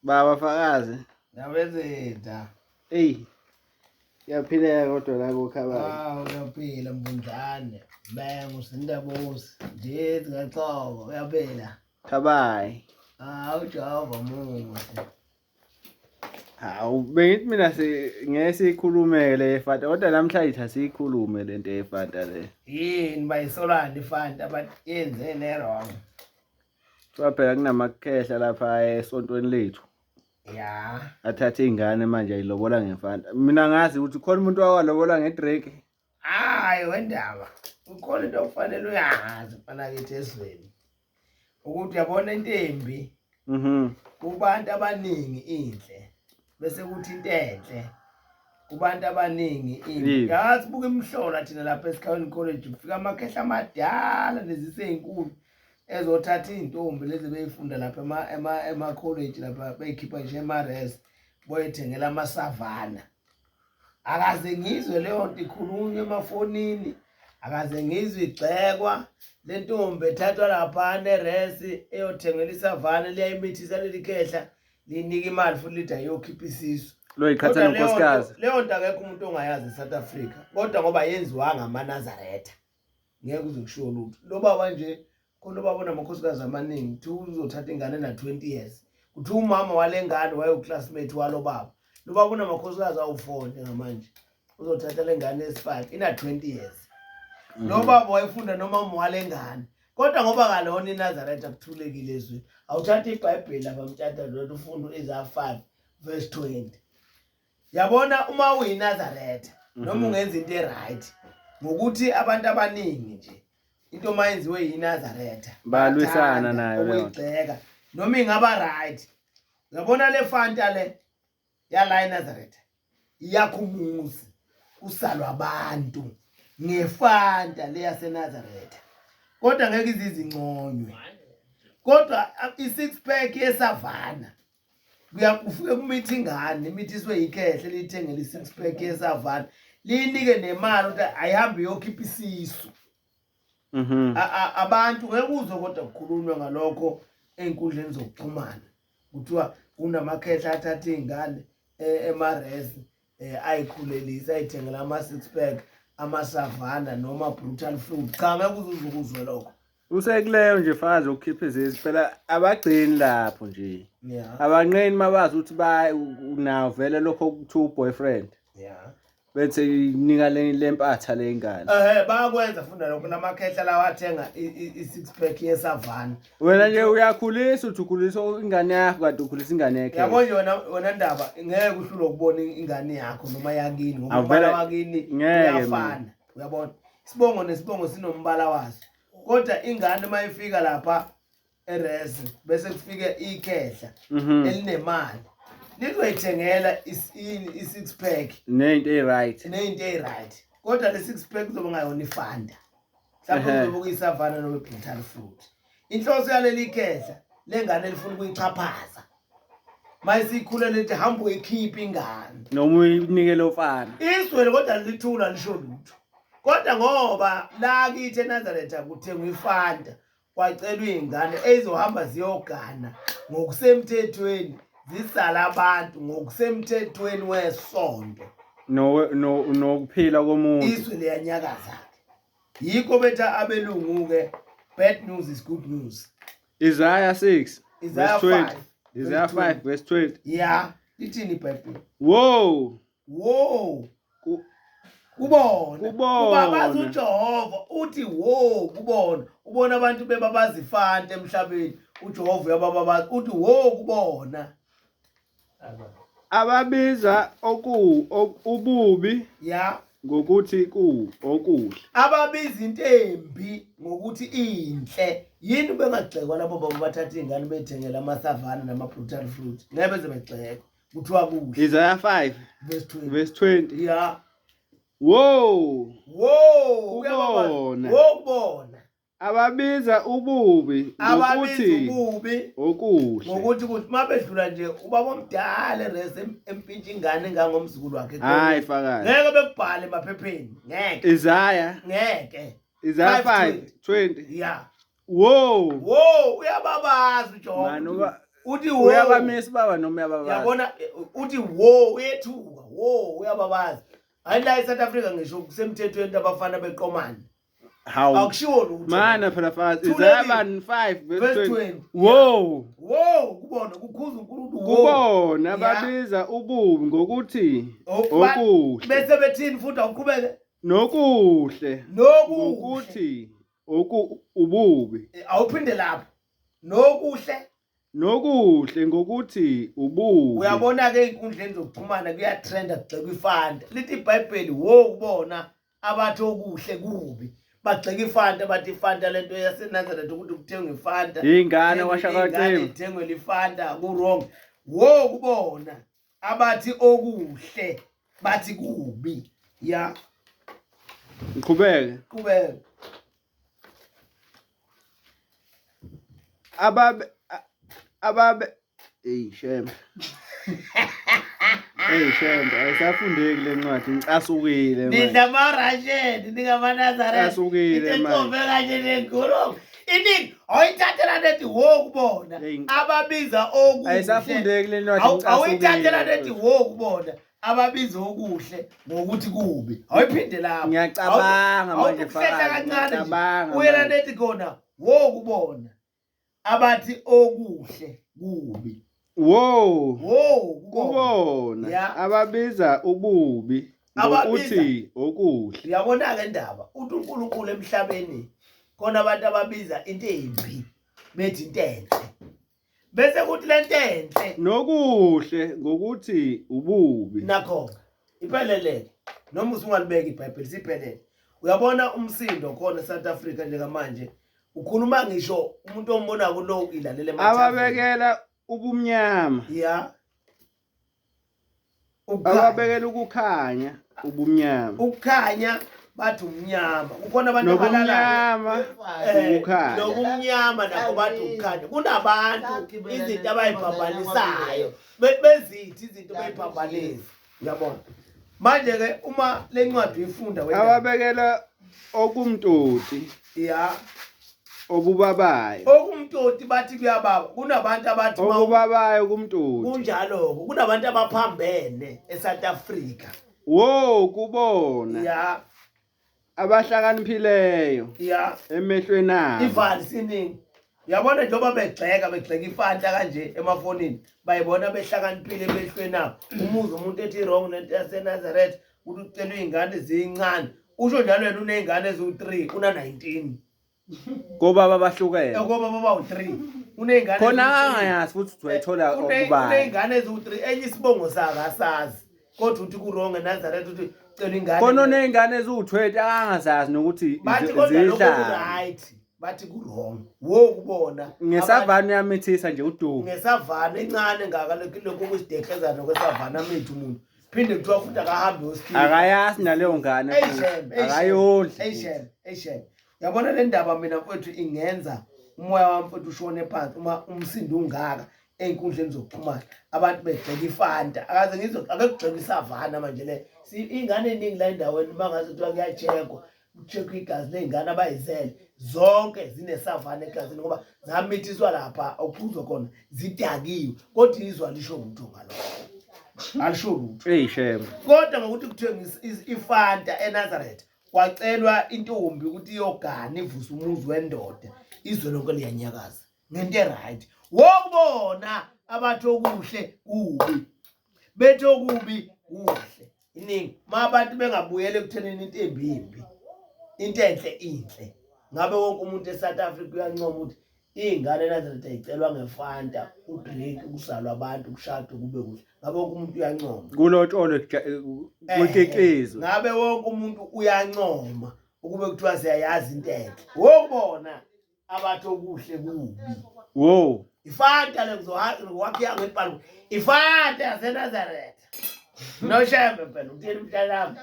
Baba Fakazi. Nawezetha. Ey. Yaphileka kodwa la kokhabayo. Uyaphila Mbundlane. Bengu sindabusi. Nje ngacoko uyaphila. Khabayi. Ujava muhle. Hawu bengithi mina ngeke sikhulumele eFanta kodwa namhlanje asikhulume lento eFanta le. Yini bayisolanda iFanta abayenze ne wrong. Phela kunamakhehla lapha esontweni lethu. Ya. Athathe ingane manje ayilobola ngeFanta. Mina ngazi ukuthi khona umuntu owalobola ngeDrake. Hayi wendaba. Ukhona into okufanele uyazi mfana kithi esizweni. Ukuthi uyabona intombi. Kubantu abaningi inhle. Bese kuthi into enhle. Kubantu abaningi inhle. Yazi buka imhlola thina lapha eSikhawini College ufika amakhehla amadala nezisey'inkulu ezothatha intombi lezi beyifunda lapha ema college lapha beyikhipha nje eMares boyethengela amasavana. Akaze ngizwe leyo nto ikhulunywa emafonini. Akaze ngizwe igxekwa le ntombi ethathwa lapha neresi eyothengela isavana liyayimithisa leli khehla linika imali futhi lithi ayokhipha isisu. Lo ikhatha nonkosikazi. Leyo nto akekho umuntu ongayazi eSouth Africa. Kodwa ngoba yenziwa ngamaNazaretha. Ngeke uzokushiwo lutho. Lo baba nje khona babona amakhosikazi amaningi uthi uzothatha ingane na 20 years. Uthi umama walengane wayeclassmate walo baba. Lo babona amakhosikazi awu4 njengamanje. Uzothatha lengane esi5 ina 20 years. Lo baba wayefunda nomama walengane. Kodwa ngoba kalona iNazaretha kuthulekile ezwe. Awuthatha iBhayibheli lapha mthatha lo ufunda Isaiah 5 verse 20. Yabona uma uyiNazaretha noma ungenza into eright ngokuthi abantu abaningi nje into mayenziwe yiNazaretha balwisana nayo leyo uyigxeka noma ingaba right. Yabona le Fanta le yala eNazaretha iyakhumuza usalwa abantu ngeFanta le yaseNazaretha. Kodwa ngeke izizinconywe. Kodwa i6 pack yesavana kuyakufike kumithi ingane imithiswe yikhehle lithengele i6 pack yesavana linike nemali ukuthi ayihambe yokhipha isisu. Abantu ngeke uzwe kodwa kukhulunywa ngalokho einkundleni zokuxhumana. Kuthiwa kunamakhehla athatha ingane eMares ayikhulelisa ayithengela ama6 pack amasavana noma brutal fruit. Cha ngeke uzuzwe lokho. Usekuleyo nje fazi ukukhipha izisi phela abagcini lapho nje. Yeah. Abanqeni mabazi ukuthi nawo vele lokho kuthiwa boyfriend. Yeah. Bethe inika lempatha lengane. Bayakwenza funda lokho namakhehla lawa athenga i6 pack yesavana. Wena nje uyakhulisa uthi ukhulisa ingane yakho kanti ukhulisa ingane yakhe. Yabo wena ndaba ngeke uhlule ukubona ingane yakho noma yakini ngoba umbala wakini uyafana. Uyabona? Isibongo nesibongo sinombala waso. Kodwa ingane mayifika lapha eRes bese kufike ikhehla elinemali lizoyithengela i6 pack nento eright kodwa le6 pack kuzoba ngayona iFanta mhlawumbe kuzoba kuyisavana noma brutal fruit. Inhloso yaleli khehla lengane elifuna ukuyichaphaza mayisikhule lethi hamba uyikhipha ingane noma uyinike lo mfana iswele kodwa lithula lisho lutho. Kodwa ngoba la kithi eNazaretha kuthengwa iFanta kwacelwa ingane ezizohamba ziyogana ngokusemthethweni zisala abantu ngokusemthethweni wesonto nokuphila komuntu iswe liyanyakaza. Yikho betha abelungu ke bad news is good news. Isaiah 6 Isaiah 5 Isaiah 5 verse 20. Yeah, lithini iBhayibheli? Wow. Kubona ubabazi uJehova uthi wo kubona ubona abantu bebabazi iFanta emhlabeni uJehova uyababazi uthi wo kubona ababiza ububi ya ngokuthi okuhle ababiza intembi ngokuthi inhle. Yini bengagxekwa labo baba bathatha ingane bethengela amasavana nama brutal fruit ngeke beze begxekwa kuthiwa kuhle. Isaiah 5 verse 20 ya wow kubona ababiza ububi ngokuthi ngokuthi mabedlula nje ubaba omdala eRes empintsha ingane ngangomzukulu wakhe. Hayi Fakazi ngeke bekubhale emaphepheni ngeke Isaiah 5:20 ya wow uyababazi uJehova uthi wo uyabamisa baba noma uyababaza yabona uthi wo uyethuka wo uyababaza hayi la eSouth Africa ngisho kusemthethweni abafana beqomana hawu akushiwo lutho mana phela fast Isaiah Isaiah 5 verse 20 wow kubona kukhuza uNkulunkulu kubona babiza ububi ngokuthi okuhle bese bethini futhi awuqhubeke nokuhle ngokuthi ububi awuphinde lapho nokuhle ngokuthi ububi uyabona ke inkundleni zokuxhumana kuyatrenda kugxeka iFanta lithi iBhayibheli kubona abathi okuhle kubi bagxeka iFanta bathi iFanta lento yaseNazareth ukuthi kuthengwe iFanta ingane washakacela ithengwe iFanta ku wrong kubona abathi okuhle bathi kubi ya Qhubeke ababe shembe shembe ayisafundeki lencwadi ngicasukile manje nidlamarashedi ningamanazareth asukile manje kanje nenkulumo iningi awuyithathela nethi kubona ababiza okuhle ayisafundeki lencwadi ngicasukile awuyithathela nethi kubona ababiza okuhle ngokuthi kubi awuyiphinde lapho ngiyacabanga manje kancane uyela nethi khona kubona abathi okuhle kubi kubona ababiza ububi ngokuthi okuhle uyabona ke ndaba uthi uNkulunkulu emhlabeni khona abantu ababiza into embi bethi into enhle bese kuthi lento enhle nokuhle ngokuthi ububi nakho iphelele noma usungalibeka iBhayibheli siphelele uyabona umsindo khona eSouth Africa njengamanje ukhuluma ngisho umuntu ombona kulo ilalela emathafeni ababekela ubumnyama ababekela ukukhanya ubumnyama ukukhanya bathi umnyama ukhona abantu abalala ukukhanya nobumnyama nakho bathi ukukhanya kunabantu izinto abayibhabhalisayo bezithi izinto bayibhabhalisa uyabona manje ke uma lencwadi uyifunda ababekela okumtoti obubabayo okumtoti bathi kuyababa kunabantu abathi obubabayo kumtoti kunjalo kunabantu abaphambene eSouth Africa kubona abahlakaniphileyo emehlweni abo ivali siningi uyabona njengoba begxeka iFanta kanje emafonini bayibona behlakaniphile emehlweni abo umuzi umuntu ethi wrong nento yaseNazareth ukuthi ucela izingane ezincane usho njalo wena unezingane eziwu3 una19 ngoba babahlukene ngoba baba u3 unezingane khona angayazi futhi uyithola ukubala unezingane eziwu3 enye isibongo sakasazi kodwa uthi ku wrong eNazareth uthi ucela ingane khona unezingane eziwu20 akangazazi nokuthi right bathi ku wrong kubona ngesavana yamithisa nje udumo ngesavana encane ngaka lokho kusidehlezana kwesavana amithu umuntu phinde kuthiwa futhi akahambe hospital akayazi naleyo ngane akayondli eyisheme yabona le ndaba mina mfowethu ingenza umoya wami mfowethu ushone phansi uma umsindo ungaka einkundleni zokuxhumana abantu begxeka iFanta akaze akekugxeka isavana manje le ingane eningi la endaweni mangaze kuthiwa kuyachekwa kucheckwa igazi lezingane abayizele zonke zinesavana egazini ngoba zamithiswa lapha okuphuzwa khona zidakiwe kodwa izwa lisho ukuthi ngalokho alisho lutho shame kodwa ngokuthi kuthiwe iFanta eNazareth kwacelwa intombi ukuthi iyogana ivuse umuzi wendoda izwe lonke liyanyakaza ngento eright wokubona abathi okuhle kubi bethi okubi kuhle iningi mabantu bengabuyele ekuthenini into embimbi into enhle inhle ngabe wonke umuntu eSouth Africa uyancoma ukuthi ingane eNazareth ayicelwa ngeFanta udrink kusalwa abantu kushado kube kuhle ngabe wonke umuntu uyancoma kulotsholo kwekekezo ngabe wonke umuntu uyancoma ukube kuthiwa siyayazi into enhle wokubona abathi okuhle kubi iFanta lezowakhya ngebhalo iFanta yaseNazareth no shame phela utheni mntanami